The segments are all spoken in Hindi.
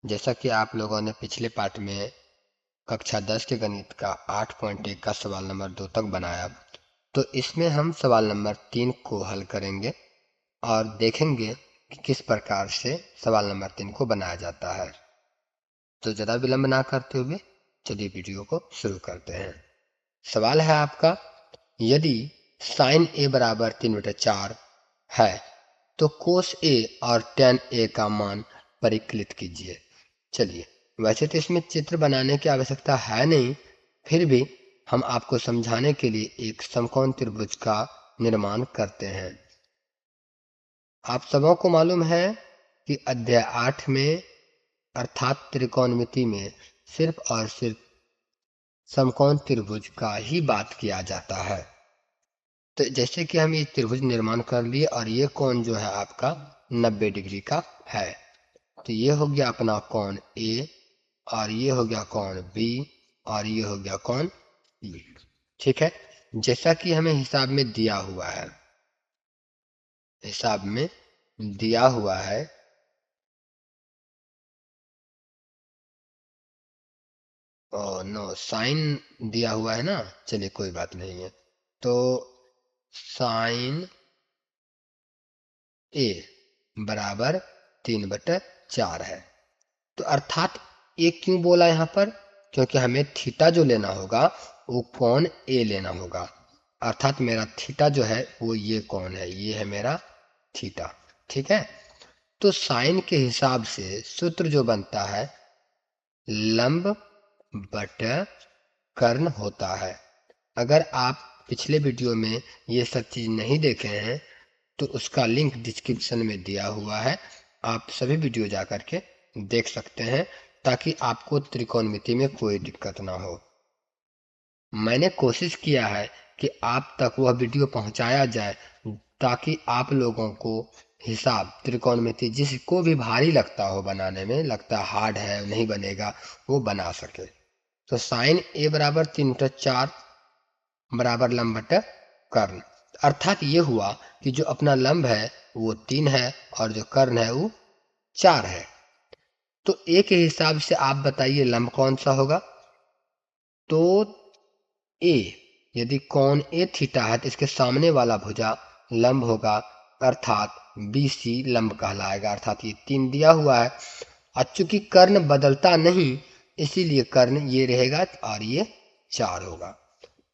जैसा कि आप लोगों ने पिछले पार्ट में कक्षा 10 के गणित का 8.1 का सवाल नंबर 2 तक बनाया, तो इसमें हम सवाल नंबर 3 को हल करेंगे और देखेंगे कि किस प्रकार से सवाल नंबर 3 को बनाया जाता है। तो ज़्यादा विलंब ना करते हुए चलिए वीडियो को शुरू करते हैं। सवाल है आपका, यदि साइन ए बराबर 3/4 है तो कोस ए और टेन ए का मान परिकलित कीजिए। चलिए, वैसे तो इसमें चित्र बनाने की आवश्यकता है नहीं, फिर भी हम आपको समझाने के लिए एक समकोण त्रिभुज का निर्माण करते हैं। आप सबों को मालूम है कि अध्याय 8 में अर्थात त्रिकोणमिति में सिर्फ और सिर्फ समकोण त्रिभुज का ही बात किया जाता है। तो जैसे कि हम ये त्रिभुज निर्माण कर लिए और ये कोण जो है आपका 90 डिग्री का है, तो ये हो गया अपना कोण ए और ये हो गया कोण बी और ये हो गया कोण ई। ठीक है, जैसा कि हमें हिसाब में दिया हुआ है, हिसाब में दिया हुआ है और नो साइन दिया हुआ है ना। चलिए कोई बात नहीं है। तो साइन ए बराबर 3/4 है। तो अर्थात ए क्यों बोला यहाँ पर? क्योंकि हमें थीटा जो लेना होगा वो कोण ए लेना होगा। अर्थात मेरा थीटा जो है वो ये कोण है, ये है मेरा थीटा। ठीक है, तो साइन के हिसाब से सूत्र जो बनता है लंब बटा कर्ण होता है। अगर आप पिछले वीडियो में ये सब चीज़ नहीं देखे हैं तो उसका लिंक डिस्क्रिप्शन में दिया हुआ है, आप सभी वीडियो जा करके देख सकते हैं ताकि आपको त्रिकोणमिति में कोई दिक्कत ना हो। मैंने कोशिश किया है कि आप तक वह वीडियो पहुंचाया जाए ताकि आप लोगों को हिसाब त्रिकोणमिति जिसको भी भारी लगता हो बनाने में, लगता हार्ड है नहीं बनेगा, वो बना सके। तो साइन ए बराबर 3/4 बराबर लंब बटा कर्ण। अर्थात ये हुआ कि जो अपना लंब है वो 3 है और जो कर्ण है वो 4 है। तो ए के हिसाब से आप बताइए लंब कौन सा होगा? तो ए, यदि कोण ए थीटा है तो इसके सामने वाला भुजा लंब होगा, अर्थात बी सी लंब कहलाएगा। अर्थात ये 3 दिया हुआ है और चूंकि कर्ण बदलता नहीं इसीलिए कर्ण ये रहेगा और ये 4 होगा।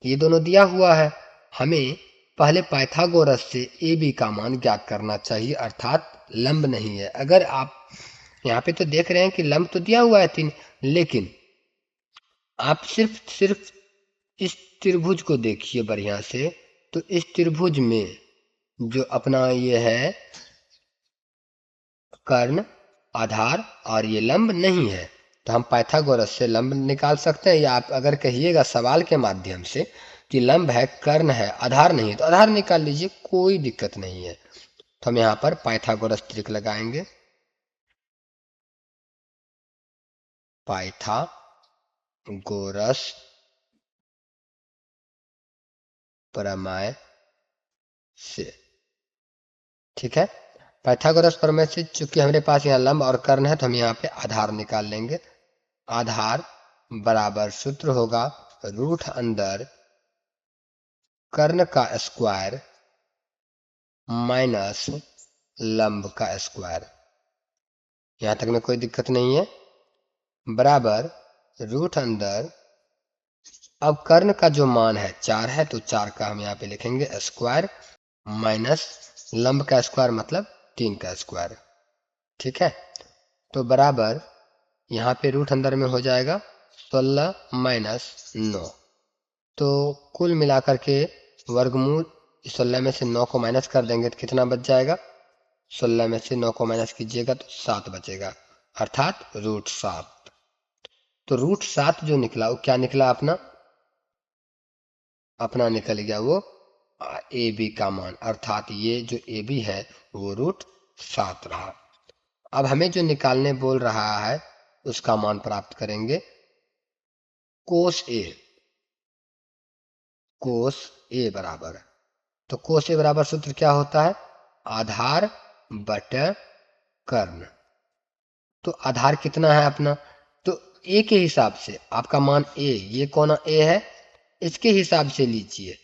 ये दोनों दिया हुआ है। हमें पहले पाइथागोरस से ए बी का मान ज्ञात करना चाहिए, अर्थात लंब नहीं है। अगर आप यहाँ पे तो देख रहे हैं कि लंब तो दिया हुआ है 3, लेकिन आप सिर्फ इस त्रिभुज को देखिए बढ़िया से। तो इस त्रिभुज में जो अपना ये है कर्ण, आधार और ये लंब नहीं है, तो हम पाइथागोरस से लंब निकाल सकते हैं। या आप अगर कहिएगा सवाल के माध्यम से कि लंब है कर्ण है आधार नहीं है तो आधार निकाल लीजिए, कोई दिक्कत नहीं है। तो हम यहाँ पर पाइथागोरस ट्रिक लगाएंगे, पाइथागोरस प्रमेय से। ठीक है, पाइथागोरस प्रमेय से चूंकि हमारे पास यहाँ लंब और कर्ण है तो हम यहाँ पे आधार निकाल लेंगे। आधार बराबर सूत्र होगा रूट अंदर कर्ण का स्क्वायर माइनस लंब का स्क्वायर। यहां तक में कोई दिक्कत नहीं है। बराबर रूट अंदर, अब कर्ण का जो मान है 4 है तो 4 का हम यहाँ पे लिखेंगे स्क्वायर माइनस लंब का स्क्वायर मतलब 3 का स्क्वायर। ठीक है, तो बराबर यहाँ पे रूट अंदर में हो जाएगा 16 माइनस 9। तो कुल मिलाकर के वर्गमूल 16 में से 9 को माइनस कर देंगे तो कितना बच जाएगा? 16 में से 9 को माइनस कीजिएगा तो 7 बचेगा, अर्थात रूट 7। तो रूट 7 जो निकला वो क्या निकला? अपना अपना निकल गया वो ए बी का मान, अर्थात ये जो ए बी है वो रूट 7 रहा। अब हमें जो निकालने बोल रहा है उसका मान प्राप्त करेंगे कोस ए। कोस ए बराबर, तो कोस ए बराबर सूत्र क्या होता है? आधार बटा कर्ण। तो आधार कितना है अपना, तो ए के हिसाब से आपका मान ए, ये कोना ए है, इसके हिसाब से लीजिए।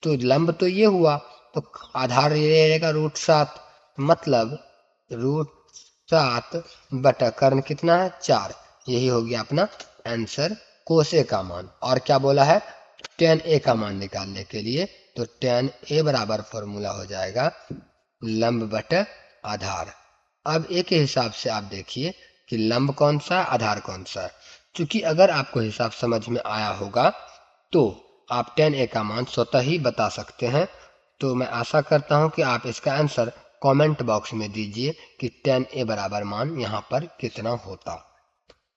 तो लंब तो ये हुआ, तो आधार ये रहेगा √7, मतलब √7 बटा कर्ण कितना है 4। यही हो गया अपना आंसर कोस ए का मान। और क्या बोला है, tan ए का मान निकालने के लिए, तो tan ए बराबर फॉर्मूला हो जाएगा लंब बटा आधार। अब ए के हिसाब से आप देखिए कि लंब कौन सा है, आधार कौन सा है। क्योंकि अगर आपको हिसाब समझ में आया होगा तो आप tan ए का मान स्वतः ही बता सकते हैं। तो मैं आशा करता हूं कि आप इसका आंसर कमेंट बॉक्स में दीजिए कि tan ए बराबर मान यहाँ पर कितना होता।